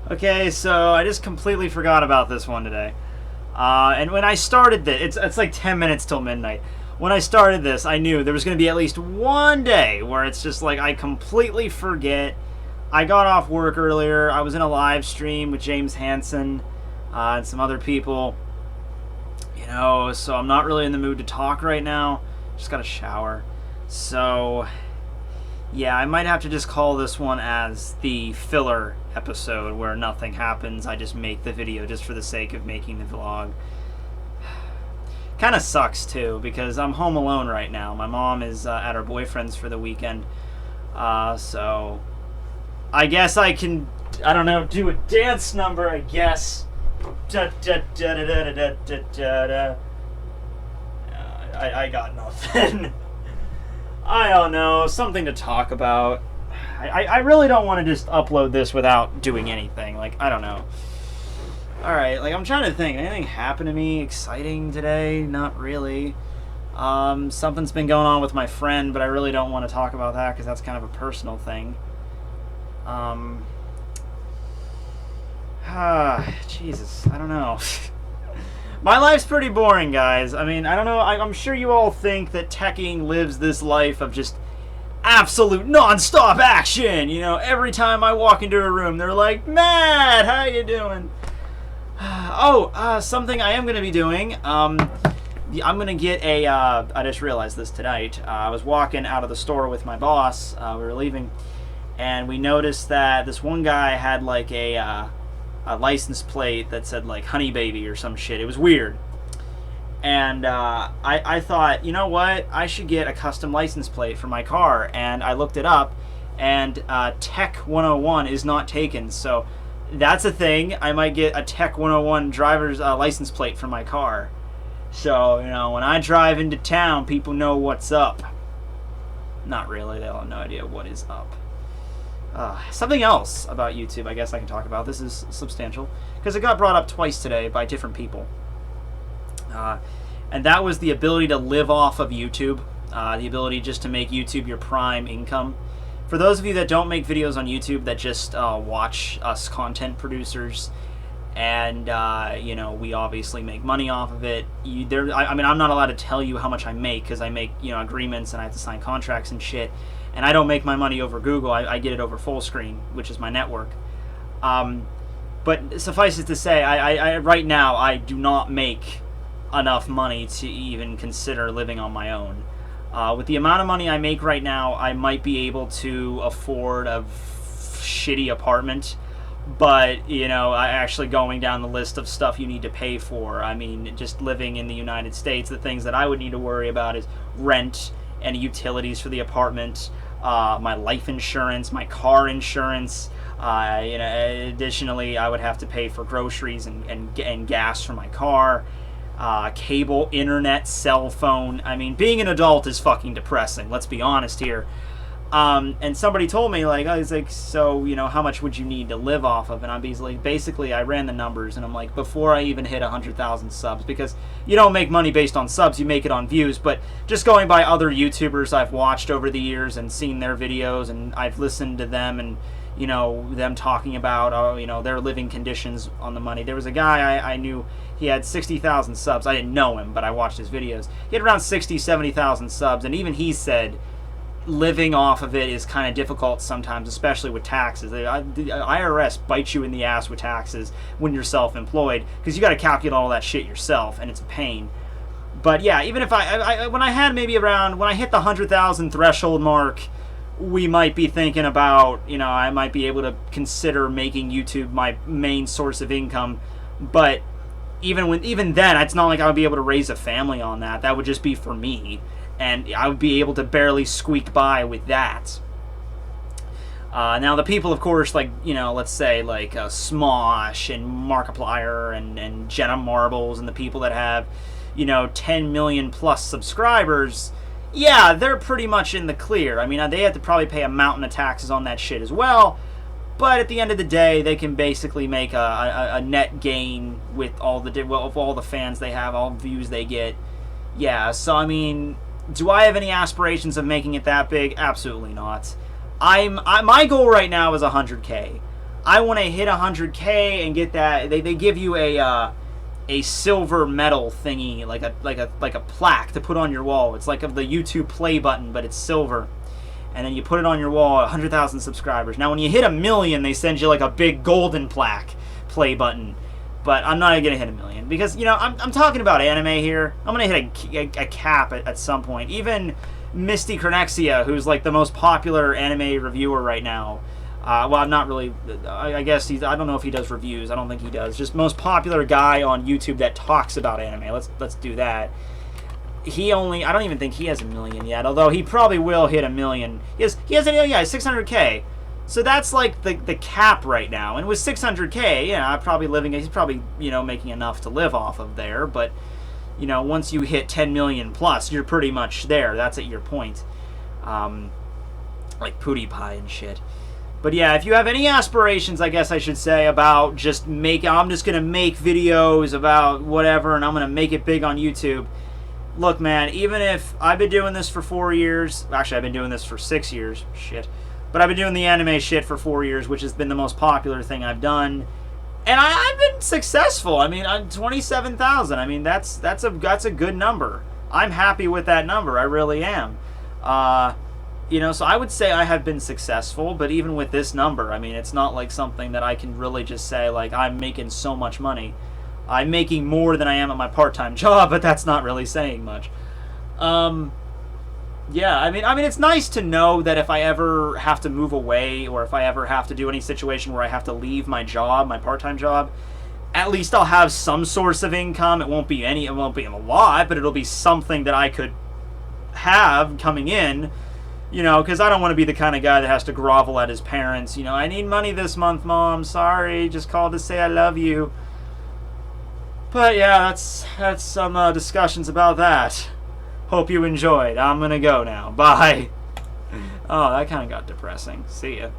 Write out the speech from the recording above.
Okay, so I just completely forgot about this one today. And when I started this, it's like 10 minutes till midnight. When I started this, I knew there was going to be at least one day where it's just like I completely forget. I got off work earlier. I was in a live stream with James Hansen and some other people. So I'm not really in the mood to talk right now. Just got a shower. So, yeah, I might have to just call this one as the filler episode where nothing happens. I just make the video just for the sake of making the vlog. Kind of sucks, too, because I'm home alone right now. My mom is at her boyfriend's for the weekend. So, I guess I can, I don't know, do a dance number, I guess. I got nothing. I don't know, something to talk about. I really don't want to just upload this without doing anything. Like, I don't know. Alright, like, I'm trying to think. Anything happened to me exciting today? Not really. Something's been going on with my friend, but I really don't want to talk about that because that's kind of a personal thing. Jesus, I don't know. My life's pretty boring, guys. I mean, I don't know. I'm sure you all think that teching lives this life of just absolute non-stop action. Every time I walk into a room, they're like, Matt, how you doing? Something I am going to be doing. I'm going to get I just realized this tonight. I was walking out of the store with my boss. We were leaving, and we noticed that this one guy had like a license plate that said like Honey Baby or some shit. It was weird. And I thought, you know what? I should get a custom license plate for my car. And I looked it up, and Tech 101 is not taken. So that's a thing. I might get a Tech 101 driver's license plate for my car. So, when I drive into town, people know what's up. Not really. They'll have no idea what is up. Something else about YouTube I guess I can talk about. This is substantial because it got brought up twice today by different people. And that was the ability to live off of YouTube. The ability just to make YouTube your prime income. For those of you that don't make videos on YouTube, that just watch us content producers, and we obviously make money off of it. I'm not allowed to tell you how much I make because I make agreements and I have to sign contracts and shit. And I don't make my money over Google. I get it over Fullscreen, which is my network. But suffice it to say, I right now I do not make enough money to even consider living on my own. With the amount of money I make right now, I might be able to afford a shitty apartment. But, I actually going down the list of stuff you need to pay for. I mean, just living in the United States, the things that I would need to worry about is rent and utilities for the apartment, my life insurance, my car insurance. Additionally, I would have to pay for groceries and gas for my car. Cable, internet, cell phone. I mean, being an adult is fucking depressing. Let's be honest here. And somebody told me, like, I was like, so, how much would you need to live off of? And I'm basically, I ran the numbers, and I'm like, before I even hit 100,000 subs, because you don't make money based on subs, you make it on views, but just going by other YouTubers I've watched over the years and seen their videos, and I've listened to them, and, them talking about, their living conditions on the money. There was a guy I knew, he had 60,000 subs. I didn't know him, but I watched his videos. He had around 60, 70,000 subs, and even he said living off of it is kind of difficult sometimes, especially with taxes. The IRS bites you in the ass with taxes when you're self-employed because you got to calculate all that shit yourself, and it's a pain. But yeah, even if when I hit the 100,000 threshold mark, we might be thinking about, I might be able to consider making YouTube my main source of income. But even then, it's not like I would be able to raise a family on that. That would just be for me. And I would be able to barely squeak by with that. Now, the people, of course, like, let's say, like, Smosh and Markiplier and Jenna Marbles and the people that have, 10 million plus subscribers, yeah, they're pretty much in the clear. I mean, they have to probably pay a mountain of taxes on that shit as well. But at the end of the day, they can basically make a net gain with all the fans they have, all the views they get. Yeah, so, I mean, do I have any aspirations of making it that big? Absolutely not. My goal right now is 100K. I want to hit 100K and get that. They give you a silver medal thingy, like a plaque to put on your wall. It's like of the YouTube play button, but it's silver. And then you put it on your wall, 100,000 subscribers. Now, when you hit 1 million, they send you like a big golden plaque play button. But I'm not going to hit 1 million because, you know, I'm talking about anime here. I'm going to hit a cap at some point. Even Misty Cronexia, who's like the most popular anime reviewer right now. Well, I'm not really, I guess I don't know if he does reviews. I don't think he does. Just most popular guy on YouTube that talks about anime. Let's do that. I don't even think he has 1 million yet, although he probably will hit 1 million. He has 600K. So that's like the cap right now. And with 600K, yeah, he's probably, you know, making enough to live off of there, but you know, once you hit 10 million plus, you're pretty much there. That's at your point. Like PewDiePie and shit. But yeah, if you have any aspirations, I guess I should say, about I'm just going to make videos about whatever and I'm going to make it big on YouTube. Look, man, even if I've been doing this for 4 years, actually I've been doing this for 6 years, shit. But I've been doing the anime shit for 4 years, which has been the most popular thing I've done. And I've been successful. I mean, 27,000. I mean, that's a good number. I'm happy with that number. I really am. You know, so I would say I have been successful, but even with this number, I mean, it's not like something that I can really just say, like, I'm making so much money. I'm making more than I am at my part-time job, but that's not really saying much. Yeah, I mean, it's nice to know that if I ever have to move away, or if I ever have to do any situation where I have to leave my job, my part-time job, at least I'll have some source of income. It won't be a lot, but it'll be something that I could have coming in. You know, because I don't want to be the kind of guy that has to grovel at his parents. You know, I need money this month, Mom. Sorry, just called to say I love you. But yeah, that's some discussions about that. Hope you enjoyed. I'm gonna go now. Bye. Oh, that kind of got depressing. See ya.